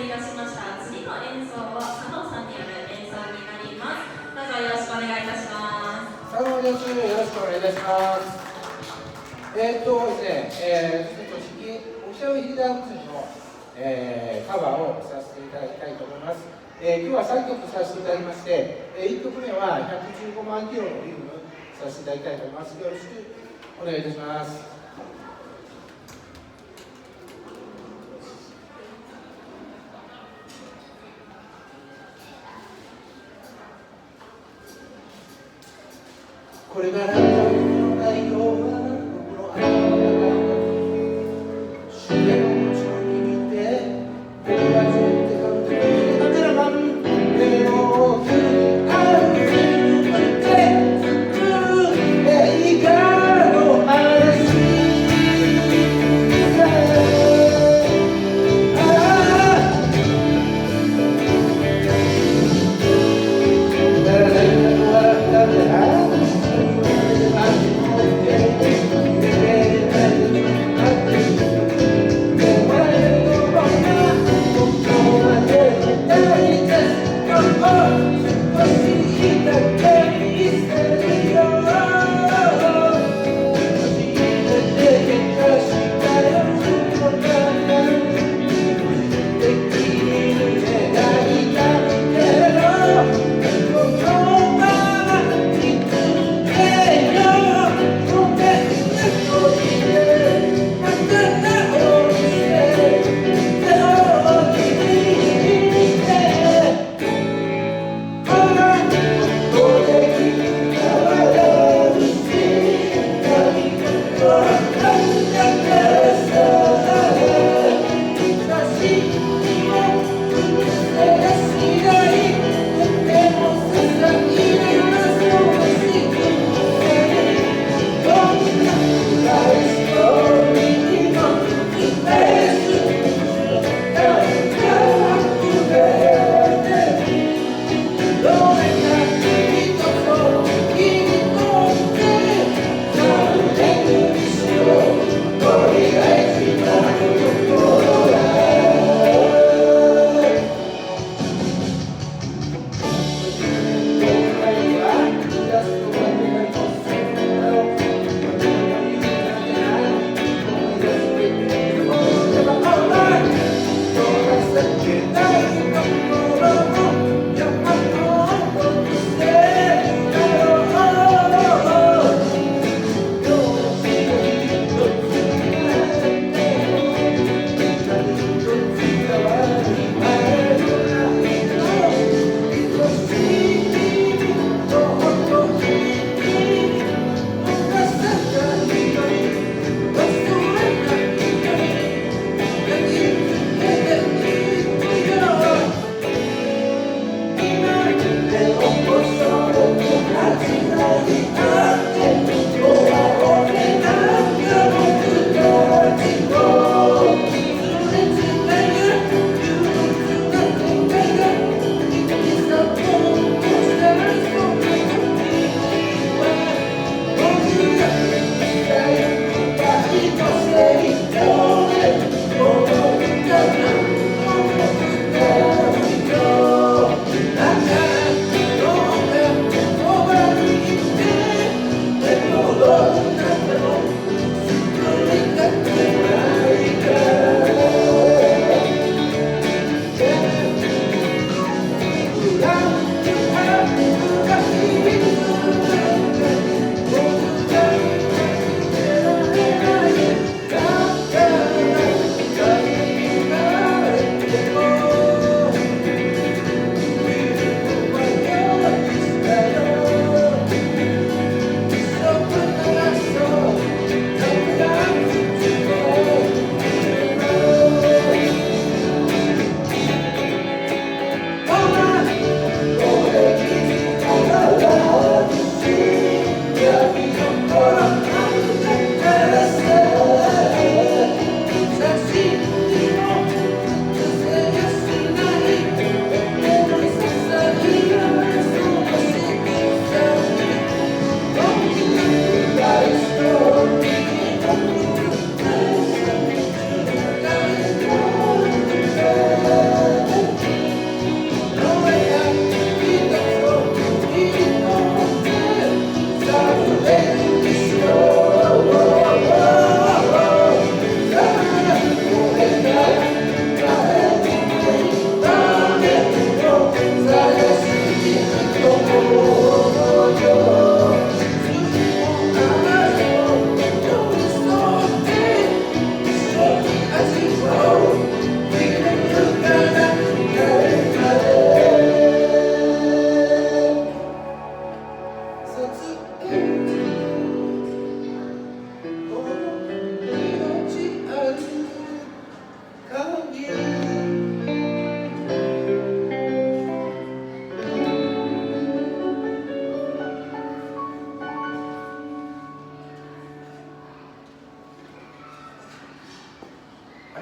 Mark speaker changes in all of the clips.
Speaker 1: いたしました。次の演奏は佐野さんによる演奏になります。どうぞよろしくお願いいたします。
Speaker 2: 佐野です。よろしくお願いいたします。ですね、オフィシャルヒーダー祭りの、カバーをさせていただきたいと思います。今日は3曲させていただきまして、1曲目は115万キロのリズムさせていただきたいと思います。よろしくお願いいたします。これからの内容は僕の頭の中終電をちょき見て僕はずっと監督でカメラマン目をつり合うて作る映画の話さ誰も笑ったんだ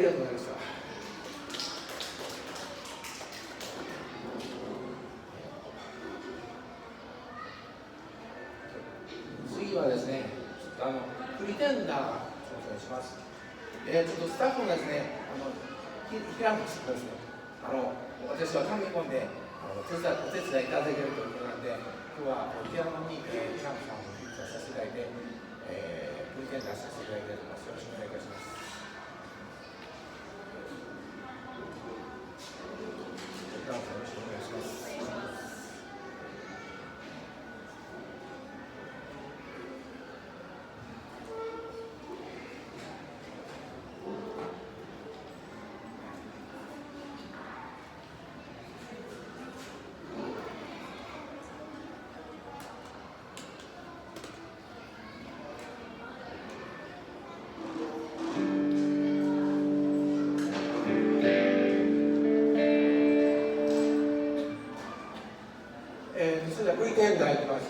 Speaker 2: りがとうございました。次はですね、プリテンダーを挑戦します。ちょっとスタッフがですね、平野さんですね、私は頼み込んでお手伝いいただけるということなので、今日はピアノに平野さんをフィーチャーさせていただいて、プリテンダーさせていただきたいと思います。よろしくお願いいたします。平野さん、よろしくお願いします。それでは V 点台いきます。、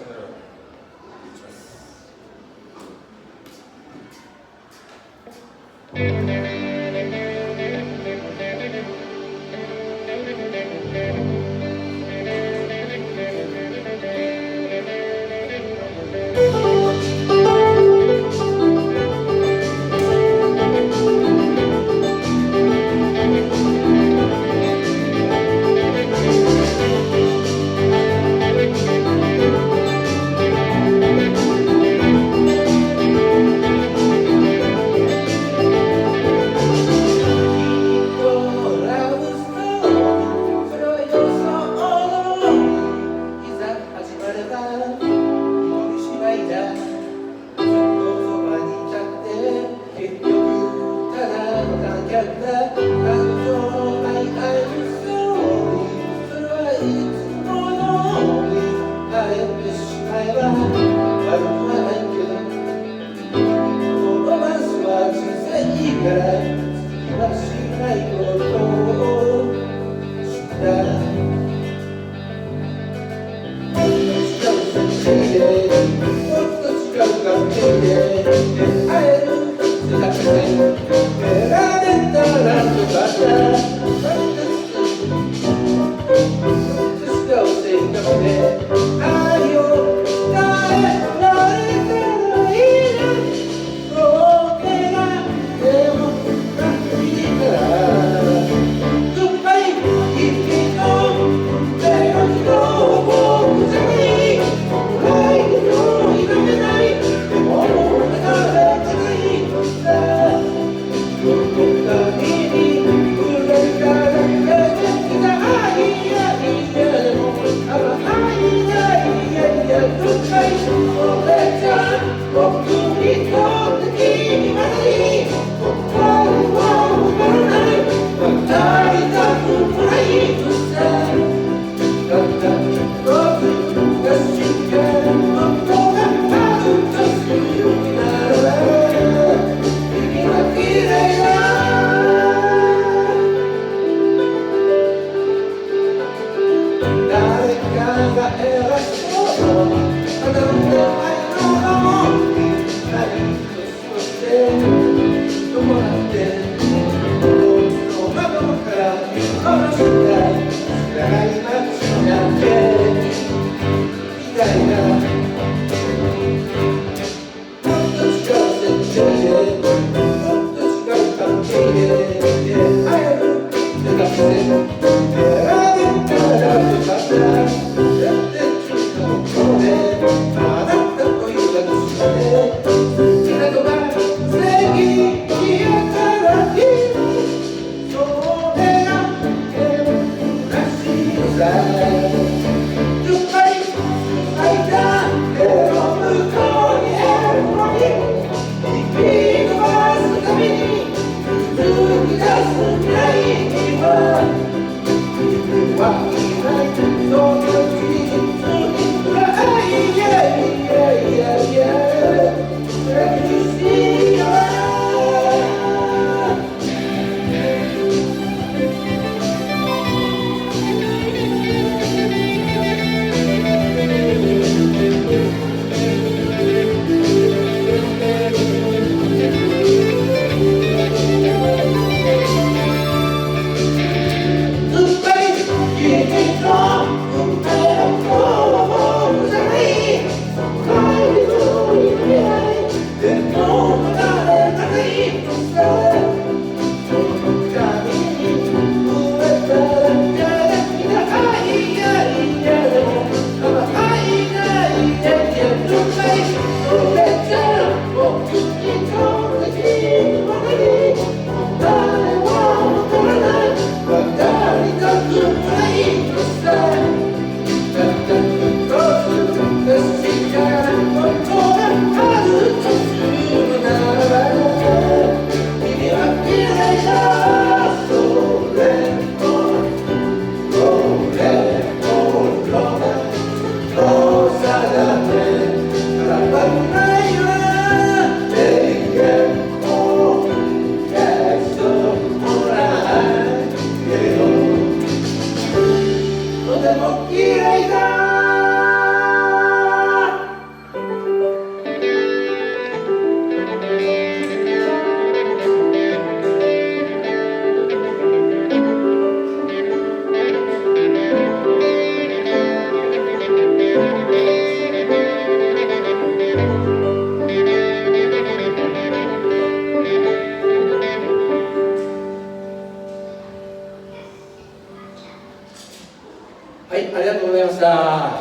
Speaker 2: ありがとうございました。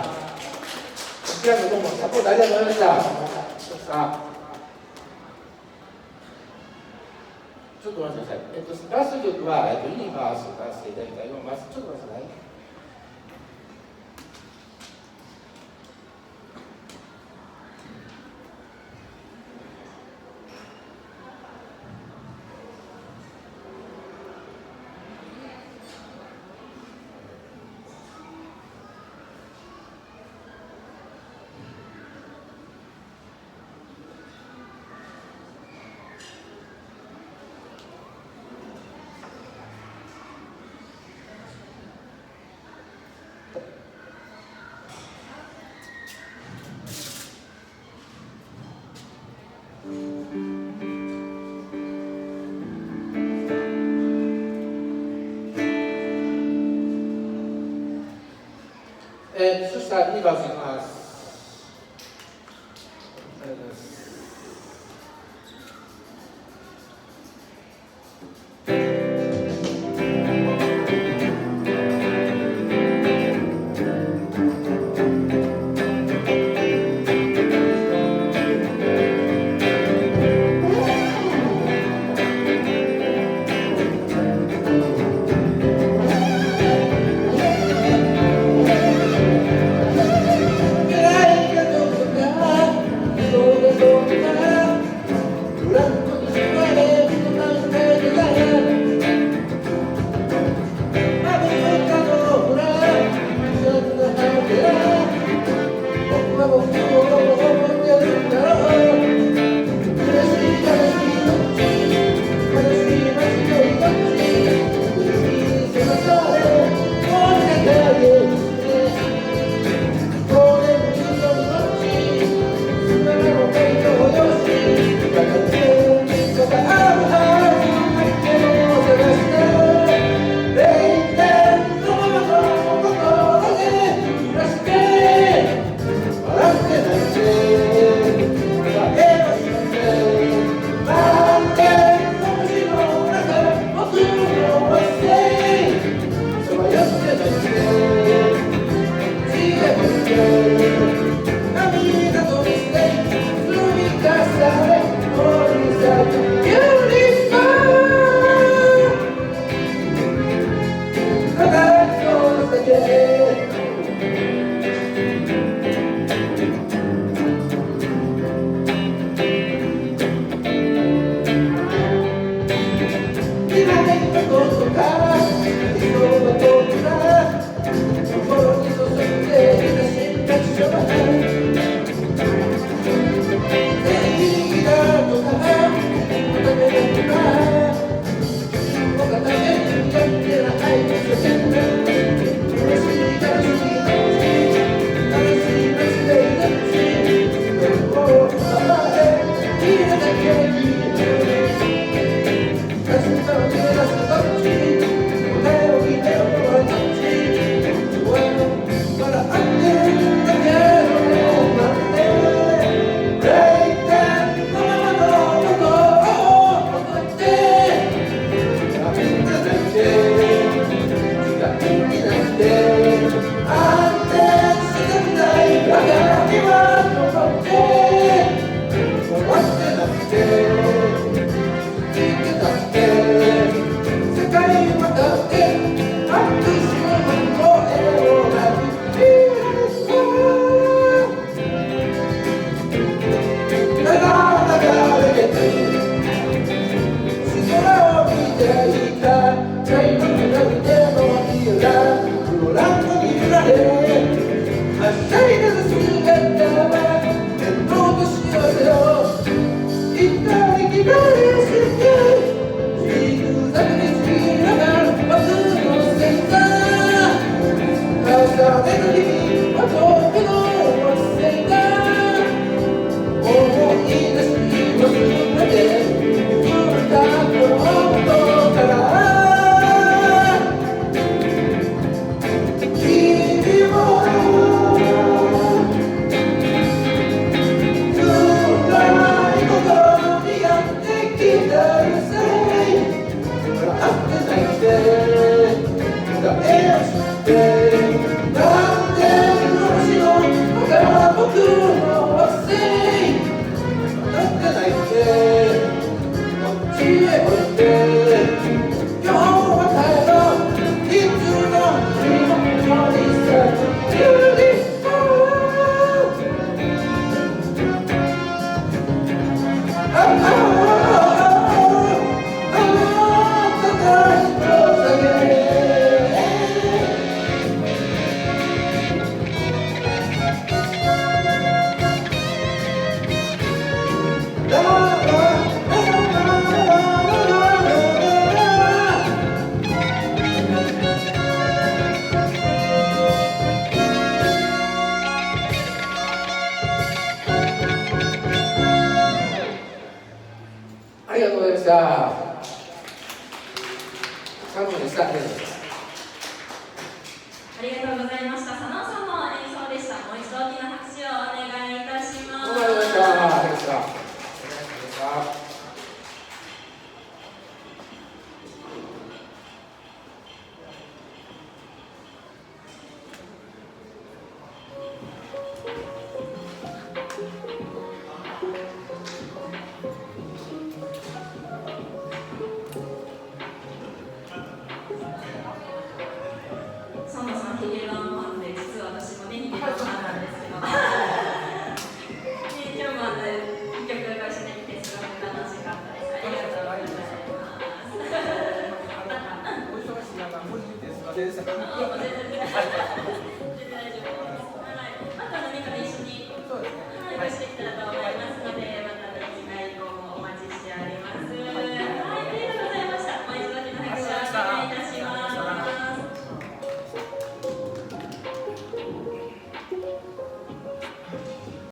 Speaker 2: こちらこそどうもサポートありがとうございました。ちょっと待ってください。ラスト曲は、ユニバースを出していただきたいと思います。ちょっと待ってください。そしたら2番いきます。ありがとうございます。頼むです。ありがとうございます。
Speaker 1: ありがとうございました。